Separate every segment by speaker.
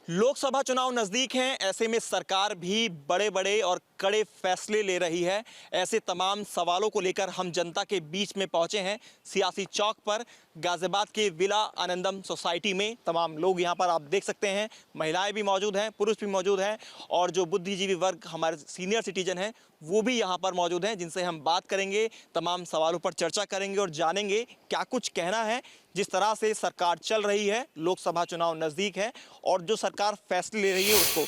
Speaker 1: लोकसभा चुनाव नज़दीक हैं, ऐसे में सरकार भी बड़े बड़े और कड़े फैसले ले रही है। ऐसे तमाम सवालों को लेकर हम जनता के बीच में पहुंचे हैं सियासी चौक पर, गाजियाबाद के विला आनंदम सोसाइटी में। तमाम लोग यहां पर आप देख सकते हैं, महिलाएं भी मौजूद हैं, पुरुष भी मौजूद हैं और जो बुद्धिजीवी वर्ग हमारे सीनियर सिटीजन हैं वो भी यहाँ पर मौजूद हैं, जिनसे हम बात करेंगे, तमाम सवालों पर चर्चा करेंगे और जानेंगे क्या कुछ कहना है। जिस तरह से सरकार चल रही है, लोकसभा चुनाव नज़दीक है और जो सरकार फैसले ले रही है उसको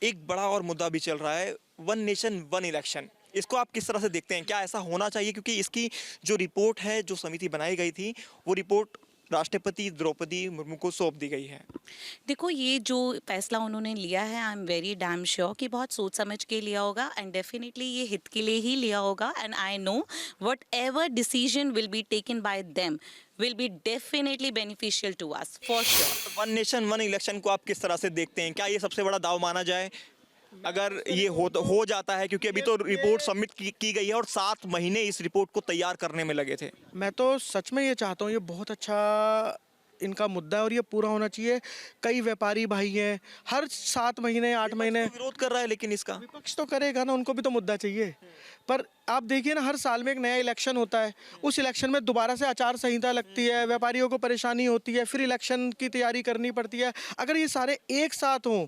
Speaker 1: एक बड़ा और मुद्दा भी चल रहा है, वन नेशन वन इलेक्शन। इसको आप किस तरह से देखते हैं? क्या ऐसा होना चाहिए? क्योंकि इसकी जो रिपोर्ट है, जो समिति बनाई गई थी, वो रिपोर्ट राष्ट्रपति द्रौपदी मुर्मू को सौंप दी गई है।
Speaker 2: देखो, ये जो फैसला उन्होंने लिया है, I am very damn sure कि बहुत सोच समझ के लिया होगा एंड डेफिनेटली ये हित के लिए ही लिया होगा। And I know what ever decision will be taken by them will be definitely beneficial to us for sure.
Speaker 1: One nation one election को आप किस तरह से देखते हैं? क्या ये सबसे बड़ा दाव माना जाए अगर ये हो जाता है? क्योंकि अभी तो रिपोर्ट सबमिट की गई है और 7 महीने इस रिपोर्ट को तैयार करने में लगे थे।
Speaker 3: मैं तो सच में ये चाहता हूँ, ये बहुत अच्छा इनका मुद्दा है और ये पूरा होना चाहिए। कई व्यापारी भाई हैं, हर 7 महीने 8 महीने
Speaker 1: विरोध कर रहा है, लेकिन इसका
Speaker 3: विपक्ष तो करेगा ना, उनको भी तो मुद्दा चाहिए। पर आप देखिए ना, हर साल में एक नया इलेक्शन होता है, उस इलेक्शन में दोबारा से आचार संहिता लगती है, व्यापारियों को परेशानी होती है, फिर इलेक्शन की तैयारी करनी पड़ती है। अगर ये सारे एक साथ हों,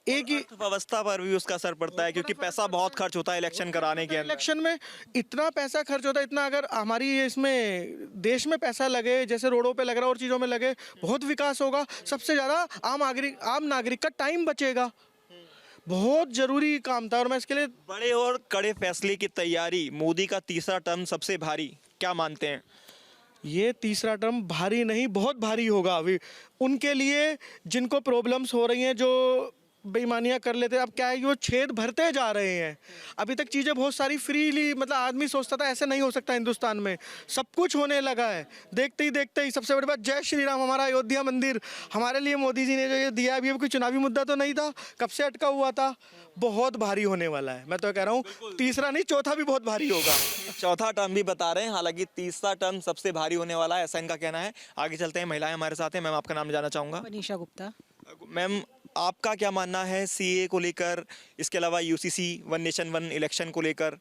Speaker 3: एक ही
Speaker 1: व्यवस्था पर भी उसका असर पड़ता है, क्योंकि पैसा बहुत खर्च होता है इलेक्शन कराने के अंदर।
Speaker 3: इलेक्शन में इतना पैसा खर्च होता है, इतना अगर हमारी इसमें देश में पैसा लगे, जैसे रोडों पे लग रहा है और चीज़ों में लगे, बहुत विकास होगा। सबसे ज़्यादा आम नागरिक का टाइम बचेगा। बहुत जरूरी काम था और मैं इसके लिए
Speaker 1: बड़े और कड़े फैसले की तैयारी। मोदी का तीसरा टर्म सबसे भारी, क्या मानते हैं?
Speaker 3: ये तीसरा टर्म भारी नहीं, बहुत भारी होगा अभी उनके लिए, जिनको प्रॉब्लम्स हो रही हैं, जो बेईमानियां कर लेते हैं। अब क्या है कि वो छेद भरते जा रहे हैं। अभी तक चीज़ें बहुत सारी फ्रीली, मतलब आदमी सोचता था ऐसे नहीं हो सकता, हिंदुस्तान में सब कुछ होने लगा है देखते ही। सबसे बड़ी बात, जय श्री राम, हमारा अयोध्या मंदिर हमारे लिए मोदी जी ने जो ये दिया, अभी कोई चुनावी मुद्दा तो नहीं था, कब से अटका हुआ था। बहुत भारी होने वाला है, मैं तो कह रहा हूँ तीसरा नहीं, चौथा भी बहुत भारी होगा।
Speaker 1: चौथा टर्म भी बता रहे हैं, हालांकि तीसरा टर्म सबसे भारी होने वाला है, ऐसा इनका कहना है। आगे चलते हैं, महिलाएं हमारे साथ हैं। मैम, आपका नाम जानना चाहूँगा।
Speaker 4: मनीषा गुप्ता।
Speaker 1: मैम, आपका क्या मानना है सीए को लेकर, इसके अलावा UCC one nation one election को लेकर?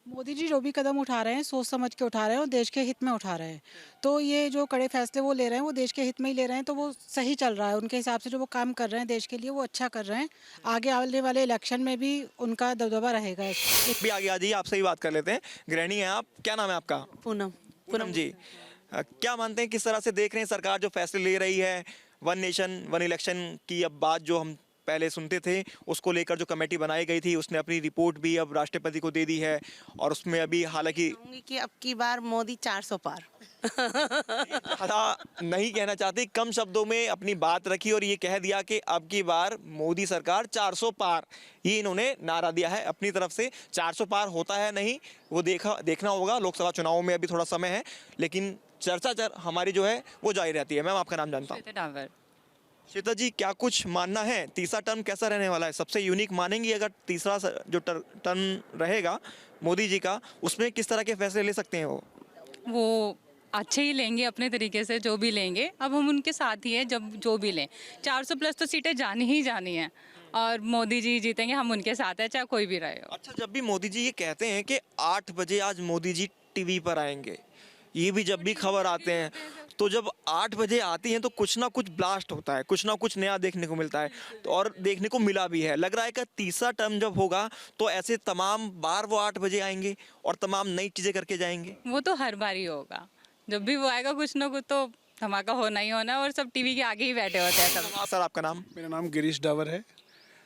Speaker 4: मोदी जी जो भी कदम उठा रहे हैं, सोच समझ के उठा रहे हैं और देश के हित में उठा रहे हैं। तो ये जो कड़े फैसले वो ले रहे हैं, वो देश के हित में ही ले रहे हैं, तो वो सही चल रहा है। उनके हिसाब से जो वो काम कर रहे हैं देश के लिए, वो अच्छा कर रहे हैं। आगे आने वाले इलेक्शन में भी उनका दबदबा रहेगा।
Speaker 1: भी आगे आ जाइए, आपसे ही बात कर लेते हैं। गृहिणी हैं आप, क्या नाम है आपका? पूनम जी, क्या मानते हैं, किस तरह से देख रहे हैं सरकार जो फैसले ले रही है? वन नेशन वन इलेक्शन की अब बात जो हम पहले सुनते थे, उसको लेकर जो कमेटी बनाई गई थी, उसने अपनी रिपोर्ट भी अब राष्ट्रपति को दे दी है और उसमें अभी हालांकि
Speaker 5: कि अब की बार मोदी 400 पार
Speaker 1: नहीं कहना चाहती, कम शब्दों में अपनी बात रखी और ये कह दिया कि अब की बार मोदी सरकार 400 पार, ये इन्होंने नारा दिया है अपनी तरफ से। 400 पार होता है नहीं, वो देखना होगा। लोकसभा चुनाव में अभी थोड़ा समय है, लेकिन चर्चा हमारी जो है वो जारी रहती है। मैम, आपका नाम जानता हूँ। श्वेता जी, क्या कुछ मानना है, तीसरा टर्म कैसा रहने वाला है? सबसे यूनिक मानेंगी अगर तीसरा जो टर्म रहेगा मोदी जी का, उसमें किस तरह के फैसले ले सकते हैं?
Speaker 6: वो अच्छे ही लेंगे अपने तरीके से, जो भी लेंगे। अब हम उनके साथ ही हैं, जब जो भी लें। 400 प्लस तो सीटें जानी ही जानी हैं और मोदी जी जीतेंगे, हम उनके साथ हैं, चाहे कोई भी रहे हो।
Speaker 1: अच्छा, जब भी मोदी जी ये कहते हैं कि 8 बजे आज मोदी जी टीवी पर आएंगे, ये भी जब भी खबर आते हैं, तो जब 8 बजे आती हैं तो कुछ ना कुछ ब्लास्ट होता है, कुछ ना कुछ नया देखने को मिलता है। तो और देखने को मिला भी है। लग रहा है कि तीसरा टर्म जब होगा तो ऐसे तमाम बार वो 8 बजे आएंगे और तमाम नई चीज़ें करके जाएंगे।
Speaker 6: वो तो हर बार ही होगा, जब भी वो आएगा कुछ ना कुछ तो धमाका होना ही होना, और सब टीवी के आगे ही बैठे होते हैं सब।
Speaker 1: सर, आपका नाम?
Speaker 7: मेरा नाम गिरीश डावर है।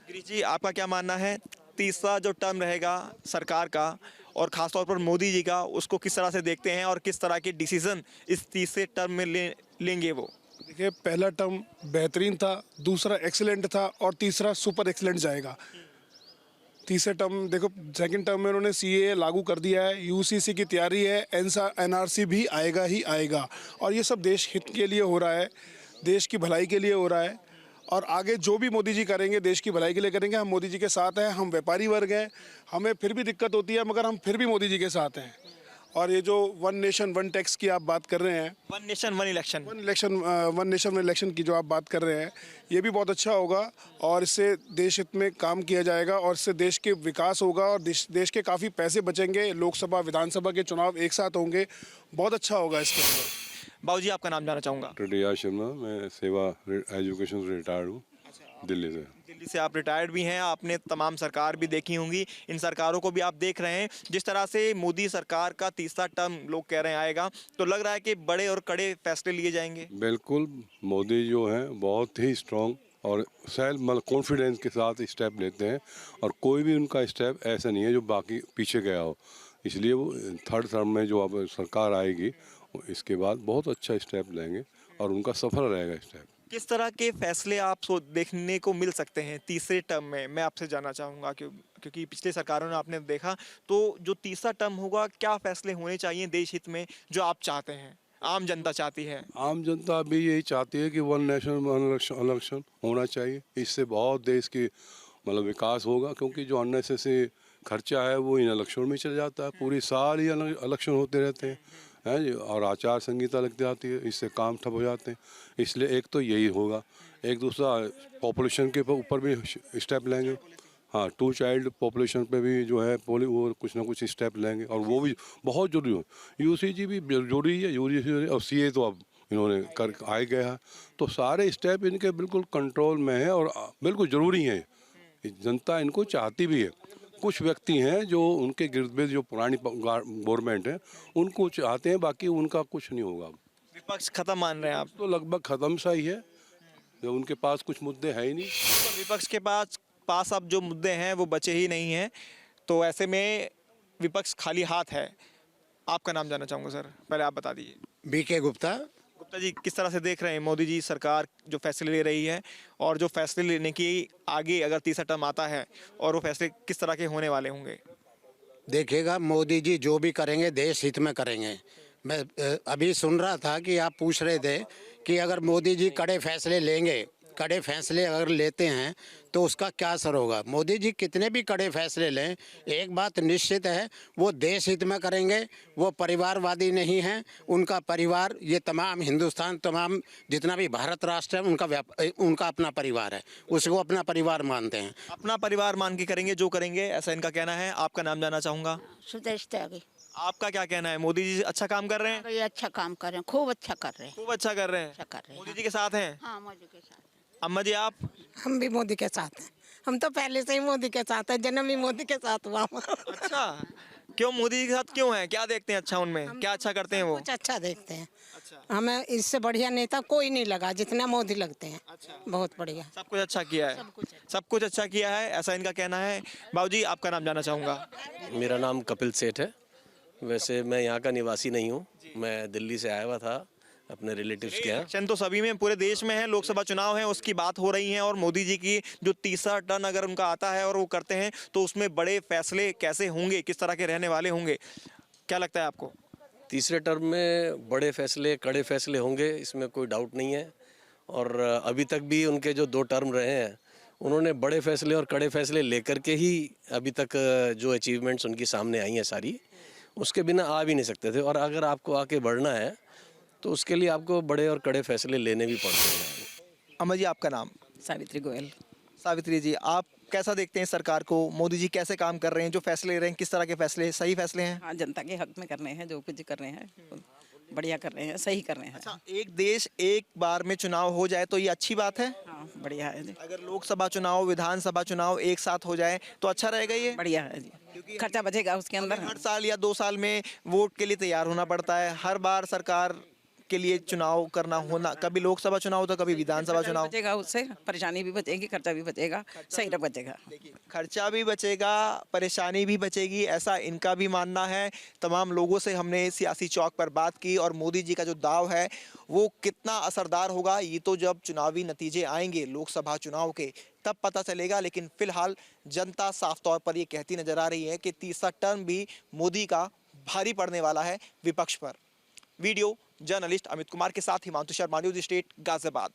Speaker 1: गिरीश जी, आपका क्या मानना है, तीसरा जो टर्म रहेगा सरकार का और ख़ासतौर पर मोदी जी का, उसको किस तरह से देखते हैं और किस तरह के डिसीजन इस तीसरे टर्म में लेंगे वो?
Speaker 7: देखिए, पहला टर्म बेहतरीन था, दूसरा एक्सीलेंट था और तीसरा सुपर एक्सीलेंट जाएगा। तीसरे टर्म देखो, सेकंड टर्म में उन्होंने सीए लागू कर दिया है, यूसीसी की तैयारी है, एनआरसी भी आएगा ही आएगा और ये सब देश हित के लिए हो रहा है, देश की भलाई के लिए हो रहा है। और आगे जो भी मोदी जी करेंगे देश की भलाई के लिए करेंगे। हम मोदी जी के साथ हैं, हम व्यापारी वर्ग हैं, हमें फिर भी दिक्कत होती है मगर हम फिर भी मोदी जी के साथ हैं और ये जो वन नेशन वन टैक्स की आप बात कर रहे हैं,
Speaker 1: one nation one election.
Speaker 7: One nation one election की जो आप बात कर रहे हैं, ये भी बहुत अच्छा होगा और इससे देश हित में काम किया जाएगा और इससे देश के विकास होगा और देश के काफ़ी पैसे बचेंगे। लोकसभा विधानसभा के चुनाव एक साथ होंगे, बहुत अच्छा होगा इसके अंदर।
Speaker 1: बाबूजी आपका नाम जानना चाहूँगा।
Speaker 8: रिया शर्मा, मैं सेवा एजुकेशन से रिटायर्ड हूँ दिल्ली से।
Speaker 1: दिल्ली से आप रिटायर्ड भी हैं, आपने तमाम सरकार भी देखी होंगी, इन सरकारों को भी आप देख रहे हैं। जिस तरह से मोदी सरकार का तीसरा टर्म लोग कह रहे हैं आएगा, तो लग रहा है कि बड़े और कड़े फैसले लिए जाएंगे।
Speaker 8: बिल्कुल, मोदी जो हैं बहुत ही स्ट्रॉन्ग और सेल्फ मतलब कॉन्फिडेंस के साथ स्टेप लेते हैं और कोई भी उनका स्टेप ऐसा नहीं है जो बाकी पीछे गया हो। इसलिए वो थर्ड टर्म में जो अब सरकार आएगी इसके बाद बहुत अच्छा स्टेप लेंगे और उनका सफल रहेगा स्टेप।
Speaker 1: किस तरह के फैसले आप देखने को मिल सकते हैं तीसरे टर्म में, मैं आपसे जानना चाहूँगा। क्योंकि पिछले सरकारों ने आपने देखा, तो जो तीसरा टर्म होगा क्या फैसले होने चाहिए देश हित में जो आप चाहते हैं, आम जनता चाहती है?
Speaker 8: आम जनता भी यही चाहती है कि वन नेशन वन इलेक्शन होना चाहिए। इससे बहुत देश की मतलब विकास होगा, क्योंकि जो अननेसेसरी खर्चा है वो इन इलेक्शन में चला जाता है। पूरी साल ही इलेक्शन होते रहते हैं जी, और आचार संहिता लग जाती है, इससे काम ठप हो जाते हैं। इसलिए एक तो यही होगा, एक दूसरा पॉपुलेशन के ऊपर भी स्टेप लेंगे। हाँ, 2 चाइल्ड पॉपुलेशन पे भी जो है वो कुछ ना कुछ स्टेप लेंगे और वो भी बहुत जरूरी हो। यूसीजी भी जरूरी है, यूजीसी और सीए तो अब इन्होंने कर आए गया है, तो सारे स्टेप इनके बिल्कुल कंट्रोल में है और बिल्कुल ज़रूरी हैं। जनता इनको चाहती भी है। कुछ व्यक्ति हैं जो उनके गिर्द में जो पुरानी गवर्नमेंट है उनको चाहते हैं, बाकी उनका कुछ नहीं होगा।
Speaker 1: विपक्ष खत्म मान रहे हैं आप?
Speaker 8: तो लगभग ख़त्म सा ही है, जो उनके पास कुछ मुद्दे हैं ही नहीं।
Speaker 1: तो विपक्ष के पास अब जो मुद्दे हैं वो बचे ही नहीं हैं, तो ऐसे में विपक्ष खाली हाथ है। आपका नाम जानना चाहूँगा सर, पहले आप बता दीजिए।
Speaker 9: बीके गुप्ता।
Speaker 1: गुप्ता जी, किस तरह से देख रहे हैं मोदी जी सरकार जो फैसले ले रही है, और जो फैसले लेने की आगे अगर तीसरा टर्म आता है, और वो फैसले किस तरह के होने वाले होंगे?
Speaker 9: देखिएगा, मोदी जी जो भी करेंगे देश हित में करेंगे। मैं अभी सुन रहा था कि आप पूछ रहे थे कि अगर मोदी जी कड़े फैसले लेंगे, कड़े फैसले अगर लेते हैं तो उसका क्या असर होगा। मोदी जी कितने भी कड़े फैसले लें, एक बात निश्चित है, वो देश हित में करेंगे। वो परिवारवादी नहीं हैं, उनका परिवार, ये तमाम हिंदुस्तान, तमाम जितना भी भारत राष्ट्र है, उनका अपना परिवार है, उसको अपना परिवार मानते हैं।
Speaker 1: अपना परिवार मान के करेंगे जो करेंगे, ऐसा इनका कहना है। आपका नाम जानना चाहूँगा।
Speaker 5: सुदेश त्यागी।
Speaker 1: आपका क्या कहना है? मोदी जी अच्छा काम कर रहे हैं?
Speaker 5: ये अच्छा काम कर रहे हैं, खूब अच्छा कर रहे हैं।
Speaker 1: खूब अच्छा कर रहे हैं।
Speaker 5: अच्छा कर रहे हैं।
Speaker 1: मोदी जी के साथ हैं?
Speaker 5: हाँ, मोदी के साथ।
Speaker 1: अम्मा जी आप?
Speaker 10: हम भी मोदी के साथ हैं। हम तो पहले से ही मोदी के साथ हैं, जन्म ही मोदी के साथ हुआ।
Speaker 1: अच्छा, क्यों मोदी जी के साथ क्यों है? क्या देखते हैं अच्छा उनमें? क्या अच्छा करते हैं वो?
Speaker 10: कुछ अच्छा देखते हैं।
Speaker 1: अच्छा,
Speaker 10: हमें इससे बढ़िया नेता कोई नहीं लगा जितना मोदी लगते हैं।
Speaker 1: अच्छा,
Speaker 10: बहुत बढ़िया।
Speaker 1: सब कुछ अच्छा किया है। सब कुछ अच्छा किया है, ऐसा इनका कहना है। बाबूजी, आपका नाम जानना चाहूँगा।
Speaker 11: मेरा नाम कपिल सेठ है। वैसे मैं यहाँ का निवासी नहीं हूँ, मैं दिल्ली से आया हुआ था अपने रिलेटिव्स के यहाँ।
Speaker 1: इलेक्शन तो सभी में, पूरे देश में है, लोकसभा चुनाव है, उसकी बात हो रही है, और मोदी जी की जो तीसरा टर्न अगर उनका आता है और वो करते हैं, तो उसमें बड़े फैसले कैसे होंगे, किस तरह के रहने वाले होंगे, क्या लगता है आपको?
Speaker 11: तीसरे टर्म में बड़े फैसले, कड़े फैसले होंगे, इसमें कोई डाउट नहीं है। और अभी तक भी उनके जो 2 टर्म रहे हैं, उन्होंने बड़े फैसले और कड़े फैसले लेकर के ही अभी तक जो अचीवमेंट्स उनकी सामने आई हैं सारी, उसके बिना आ भी नहीं सकते थे। और अगर आपको आगे बढ़ना है तो उसके लिए आपको बड़े और कड़े फैसले लेने भी पड़ते हैं।
Speaker 1: अम्मा जी, आपका नाम?
Speaker 12: सावित्री गोयल।
Speaker 1: सावित्री जी, आप कैसा देखते हैं सरकार को? मोदी जी कैसे काम कर रहे हैं, जो फैसले ले रहे हैं, किस तरह के फैसले, सही फैसले हैं?
Speaker 12: हाँ, जनता के हक में कर रहे हैं, जो कुछ कर रहे हैं बढ़िया कर रहे हैं, सही कर रहे हैं।
Speaker 1: अच्छा, एक देश एक बार में चुनाव हो जाए तो ये अच्छी बात है?
Speaker 12: हाँ, बढ़िया है जी।
Speaker 1: अगर लोकसभा चुनाव, विधानसभा चुनाव एक साथ हो जाए तो अच्छा रहेगा ये?
Speaker 12: बढ़िया है जी, खर्चा बचेगा उसके अंदर।
Speaker 1: हर साल या 2 साल में वोट के लिए तैयार होना पड़ता है, हर बार सरकार के लिए चुनाव करना होना, कभी लोकसभा चुनाव तो कभी विधानसभा चुनाव।
Speaker 12: बचेगा, उससे परेशानी भी बचेगी, खर्चा भी बचेगा, सही बचेगा।
Speaker 1: खर्चा भी बचेगा, परेशानी भी बचेगी, ऐसा इनका भी मानना है। तमाम लोगों से हमने सियासी चौक पर बात की, और मोदी जी का जो दाव है वो कितना असरदार होगा ये तो जब चुनावी नतीजे आएंगे लोकसभा चुनाव के तब पता चलेगा। लेकिन फिलहाल जनता साफ तौर पर ये कहती नजर आ रही है कि तीसरा टर्म भी मोदी का भारी पड़ने वाला है विपक्ष पर। वीडियो जर्नलिस्ट अमित कुमार के साथ हिमांशु शर्मा, न्यूज़ स्टेट, गाजियाबाद।